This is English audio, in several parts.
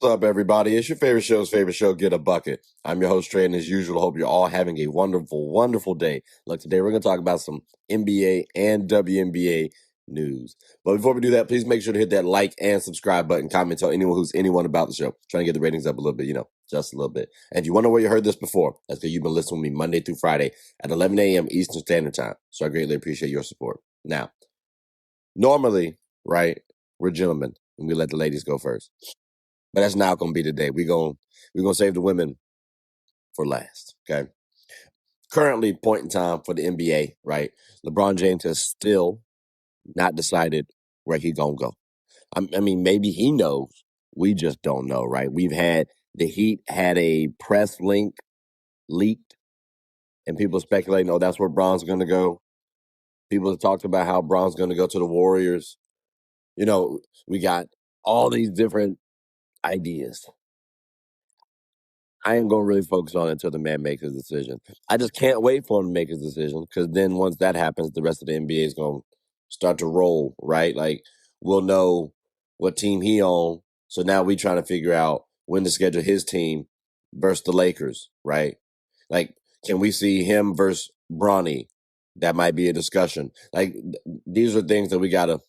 What's up, everybody? It's your favorite show, Get a Bucket. I'm your host, Trey, and as usual, hope you're all having a wonderful, wonderful day. Look, today we're going to talk about some NBA and WNBA news. But before we do that, please make sure to hit that like and subscribe button. Comment, tell anyone about the show. Trying to get the ratings up a little bit, just a little bit. And if you wonder where you heard this before, that's because you've been listening with me Monday through Friday at 11 a.m. Eastern Standard Time. So I greatly appreciate your support. Now, normally, right, we're gentlemen, and we let the ladies go first. But that's not going to be today. We're gonna save the women for last, okay? Currently, point in time for the NBA, right? LeBron James has still not decided where he going to go. I mean, maybe he knows. We just don't know, right? The Heat had a press link leaked, and people speculating, that's where Bron's going to go. People have talked about how Bron's going to go to the Warriors. We got all these different ideas. I ain't going to really focus on it until the man makes his decision. I just can't wait for him to make his decision because then once that happens, the rest of the NBA is going to start to roll, right? Like, we'll know what team he on. So now we trying to figure out when to schedule his team versus the Lakers, right? Like, can we see him versus Bronny? That might be a discussion. Like, these are things that we got to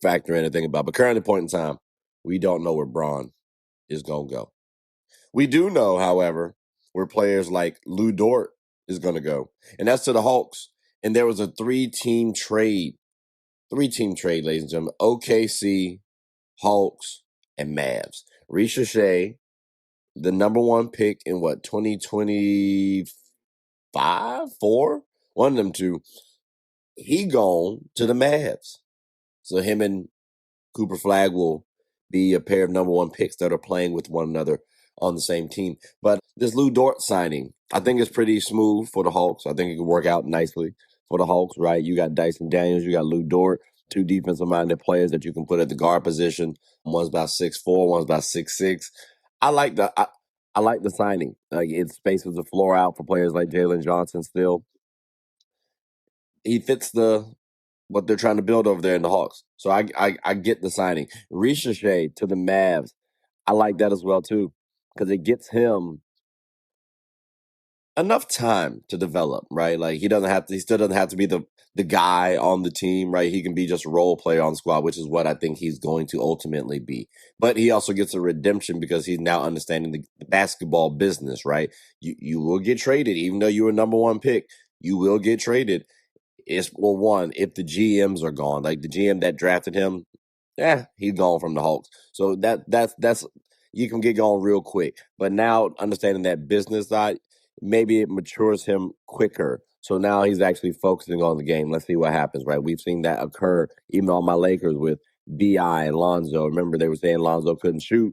factor in and think about. But currently, point in time, we don't know where Bron is going to go. We do know, however, where players like Dort is going to go, and that's to the Hawks. And there was a three-team trade, ladies and gentlemen: OKC, Hawks, and Mavs. Risacher, the number one pick in 2025, 4, one of them two. He gone to the Mavs, so him and Cooper Flag will be a pair of number one picks that are playing with one another on the same team. But this Dort signing, I think it's pretty smooth for the Hawks. I think it could work out nicely for the Hawks, right? You got Dyson Daniels, you got Dort, two defensive-minded players that you can put at the guard position. One's about 6'4", one's about 6'6". I like the signing. It spaces the floor out for players like Jalen Johnson still. He fits what they're trying to build over there in the Hawks. So I get the signing. Risacher to the Mavs, I like that as well too, because it gets him enough time to develop, right? Like he still doesn't have to be the guy on the team, right? He can be just a role player on the squad, which is what I think he's going to ultimately be. But he also gets a redemption because he's now understanding the basketball business, right? You will get traded, even though you were number one pick, you will get traded. It's one, if the GMs are gone, like the GM that drafted him, he's gone from the Hawks. So that's you can get gone real quick. But now understanding that business side, maybe it matures him quicker. So now he's actually focusing on the game. Let's see what happens, right? We've seen that occur even on my Lakers with B.I. and Lonzo. Remember they were saying Lonzo couldn't shoot.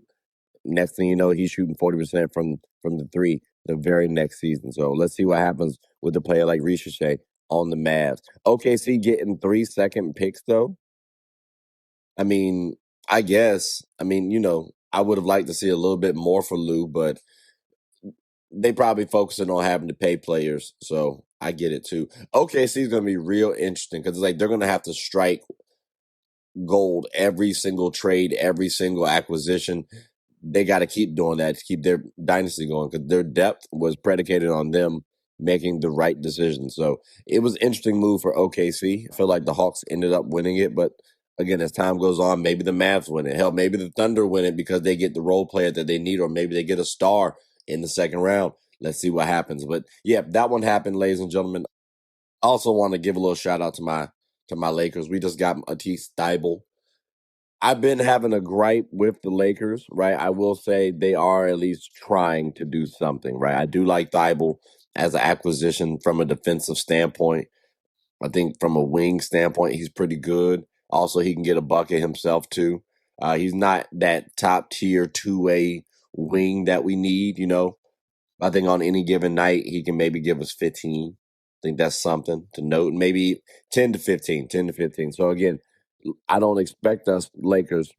Next thing you know, he's shooting 40% from the three the very next season. So let's see what happens with a player like Risacher on the Mavs. OKC getting 3 second picks, though. I mean, I guess. I mean, I would have liked to see a little bit more for Lou, but they probably focusing on having to pay players. So I get it, too. OKC is going to be real interesting because they're going to have to strike gold every single trade, every single acquisition. They got to keep doing that to keep their dynasty going because their depth was predicated on them making the right decision. So it was an interesting move for OKC. I feel like the Hawks ended up winning it, but again, as time goes on, maybe the Mavs win it. Hell, maybe the Thunder win it because they get the role player that they need, or maybe they get a star in the second round. Let's see what happens. But yeah, that one happened, ladies and gentlemen. I also want to give a little shout out to my Lakers. We just got Matisse Thybulle. I've been having a gripe with the Lakers, right? I will say they are at least trying to do something, right? I do like Thybulle as an acquisition from a defensive standpoint. I think from a wing standpoint, he's pretty good. Also, he can get a bucket himself, too. He's not that top-tier two-way wing that we need, I think on any given night, he can maybe give us 15. I think that's something to note. Maybe 10 to 15. So, again, I don't expect us Lakers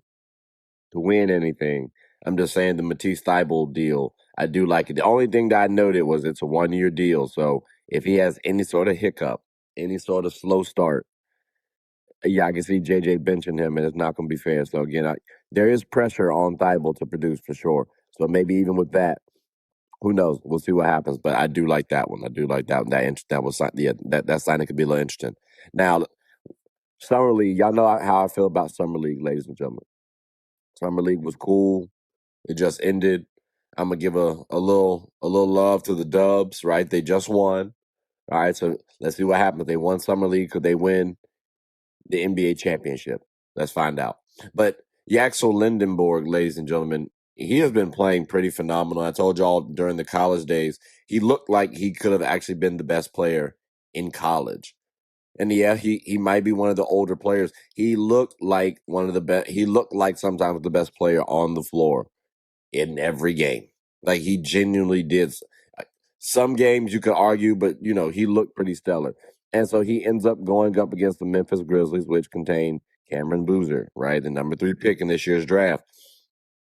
to win anything. I'm just saying the Matisse Thybulle deal, I do like it. The only thing that I noted was it's a 1-year deal. So if he has any sort of hiccup, any sort of slow start, I can see JJ benching him, and it's not going to be fair. So again, there is pressure on Thybulle to produce for sure. So maybe even with that, who knows? We'll see what happens. But I do like that one. I do like that one. That was yeah, that signing could be a little interesting. Now, Summer League, y'all know how I feel about Summer League, ladies and gentlemen. Summer League was cool. It just ended. I'm gonna give a little love to the Dubs, right? They just won. All right, so let's see what happens. They won Summer League. Could they win the NBA championship? Let's find out. But Yaxel Lendenborg, ladies and gentlemen, he has been playing pretty phenomenal. I told y'all during the college days, he looked like he could have actually been the best player in college. And yeah, he might be one of the older players. He looked like one of the best. He looked like sometimes the best player on the floor in every game. Like he genuinely did. Some games you could argue, but he looked pretty stellar. And so he ends up going up against the Memphis Grizzlies, which contain Cameron Boozer, right, the number 3 pick in this year's draft.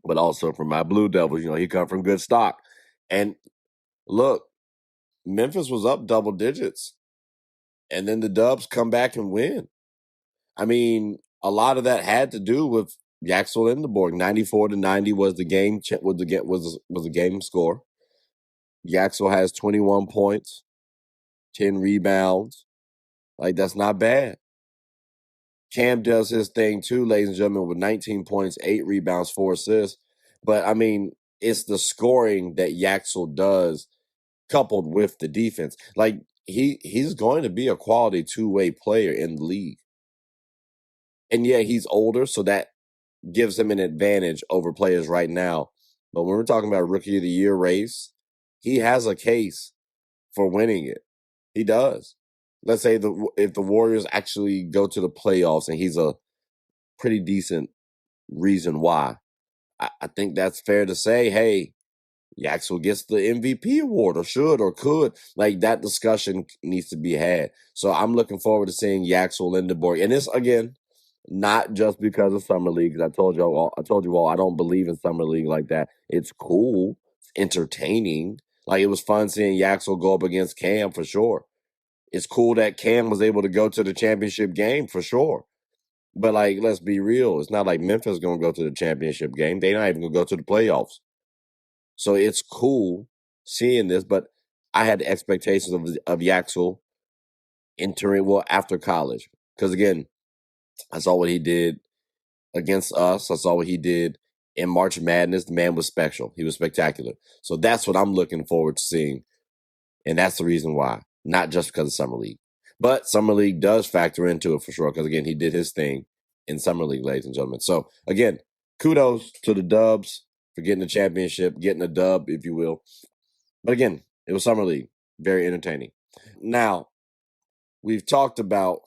But also from my Blue Devils, he come from good stock. And look, Memphis was up double digits, and then the Dubs come back and win. I mean, a lot of that had to do with Yaxel Lendenborg. 94-90 was the game was the game score. Yaxel has 21 points, 10 rebounds. Like, that's not bad. Cam does his thing too, ladies and gentlemen, with 19 points, 8 rebounds, 4 assists. But, I mean, it's the scoring that Yaxel does coupled with the defense. Like, he's going to be a quality two-way player in the league. And, yeah, he's older, so that gives him an advantage over players right now. But when we're talking about Rookie of the Year race, he has a case for winning it. He does. Let's say if the Warriors actually go to the playoffs and he's a pretty decent reason why, I think that's fair to say, hey, Yaxel gets the MVP award or should or could. Like, that discussion needs to be had. So I'm looking forward to seeing Yaxel Lendenborg. And this, again, not just because of Summer League, because I told you all I don't believe in Summer League like that. It's cool. It's entertaining. Like, it was fun seeing Yaxel go up against Cam for sure. It's cool that Cam was able to go to the championship game for sure. But, like, let's be real. It's not like Memphis going to go to the championship game. They're not even going to go to the playoffs. So it's cool seeing this, but I had the expectations of Yaxel entering, after college. Because, again, I saw what he did against us. I saw what he did in March Madness. The man was special. He was spectacular. So that's what I'm looking forward to seeing. And that's the reason why, not just because of Summer League. But Summer League does factor into it for sure, because, again, he did his thing in Summer League, ladies and gentlemen. So, again, kudos to the Dubs for getting the championship, getting a dub, if you will. But, again, it was Summer League. Very entertaining. Now, we've talked about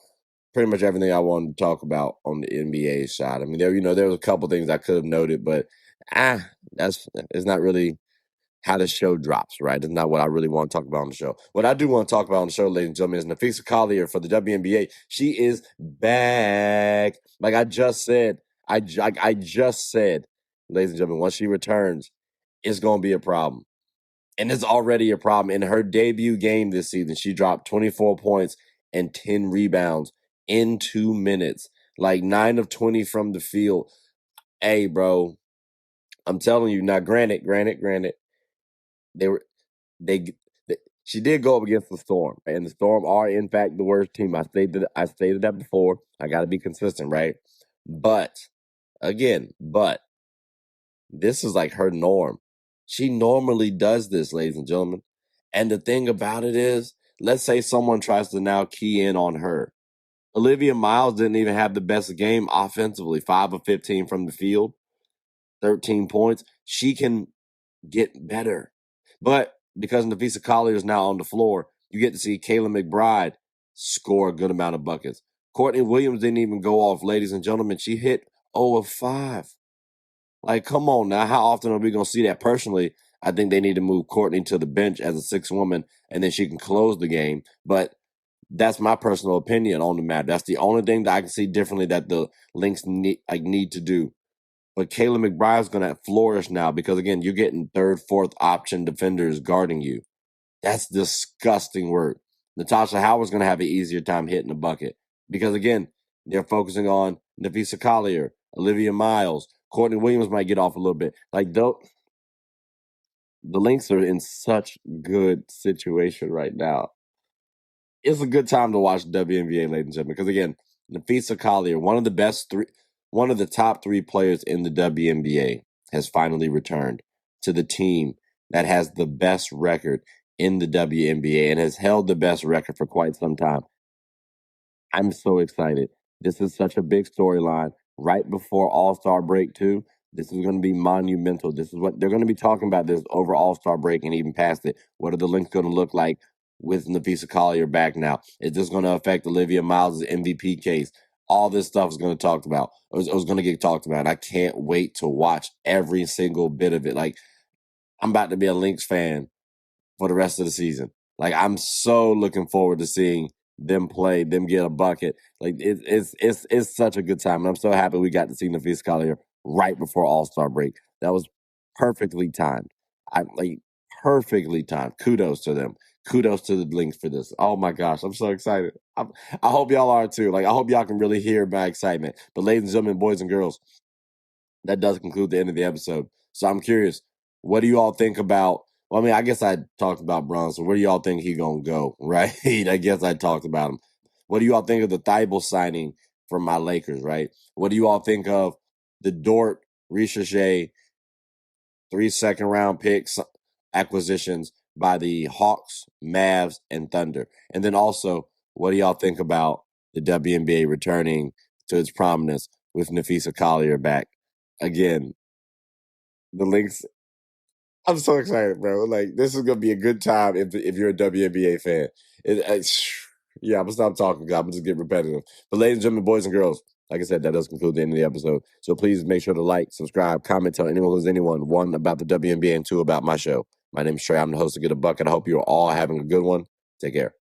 pretty much everything I wanted to talk about on the NBA side. I mean, there was a couple things I could have noted, but it's not really how the show drops, right? It's not what I really want to talk about on the show. What I do want to talk about on the show, ladies and gentlemen, is Napheesa Collier for the WNBA. She is back. Like I just said, I just said, ladies and gentlemen, once she returns, it's going to be a problem. And it's already a problem. In her debut game this season, she dropped 24 points and 10 rebounds in 2 minutes. Like 9 of 20 from the field. Hey, bro, I'm telling you. Now, granted, she did go up against the Storm, and the Storm are in fact the worst team. I stated that before. I got to be consistent, right? But this is like her norm. She normally does this, ladies and gentlemen. And the thing about it is, let's say someone tries to now key in on her. Olivia Miles didn't even have the best game offensively. 5 of 15 from the field, 13 points. She can get better. But because Napheesa Collier is now on the floor, you get to see Kayla McBride score a good amount of buckets. Courtney Williams didn't even go off, ladies and gentlemen. She hit 0 of 5. Like, come on now. How often are we going to see that? Personally, I think they need to move Courtney to the bench as a sixth woman, and then she can close the game. But that's my personal opinion on the matter. That's the only thing that I can see differently that the Lynx need to do. But Kayla McBride's going to flourish now because, again, you're getting third, fourth option defenders guarding you. That's disgusting work. Natasha Howard's going to have an easier time hitting the bucket because, again, they're focusing on Napheesa Collier, Olivia Miles, Courtney Williams might get off a little bit. Like, the Lynx are in such good situation right now. It's a good time to watch WNBA, ladies and gentlemen, because again, Napheesa Collier, one of the top three players in the WNBA, has finally returned to the team that has the best record in the WNBA and has held the best record for quite some time. I'm so excited. This is such a big storyline right before All-Star break too. This is going to be monumental. This is what they're going to be talking about this over All-Star break and even past it. What are the Lynx going to look like with Napheesa Collier back now? Is this going to affect Olivia Miles' MVP case? All this stuff is going to talk about. It was going to get talked about. I can't wait to watch every single bit of it. Like, I'm about to be a Lynx fan for the rest of the season. Like, I'm so looking forward to seeing them play, them get a bucket. Like, it's such a good time. And I'm so happy we got to see Napheesa Collier right before All-Star break. That was perfectly timed. Perfectly timed. Kudos to them. Kudos to the Lynx for this. Oh my gosh, I'm so excited. I hope y'all are too. Like, I hope y'all can really hear my excitement. But ladies and gentlemen, boys and girls, that does conclude the end of the episode. So I'm curious, what do you all think about? Well, I mean, I guess I talked about Bronson. Where do y'all think he gonna go? Right? I guess I talked about him. What do you all think of the Thybulle signing from my Lakers? Right? What do you all think of the Dort, Risacher, 3 second-round picks acquisitions by the Hawks, Mavs, and Thunder? And then also, what do y'all think about the WNBA returning to its prominence with Napheesa Collier back? Again, the Lynx. I'm so excited, bro. Like, this is gonna be a good time if you're a WNBA fan. Yeah, I'm gonna stop talking. I'm gonna just get repetitive. But ladies and gentlemen, boys and girls, like I said, that does conclude the end of the episode. So please make sure to like, subscribe, comment, tell anyone who's anyone, one, about the WNBA and two, about my show. My name is Trey. I'm the host of Get a Bucket. I hope you're all having a good one. Take care.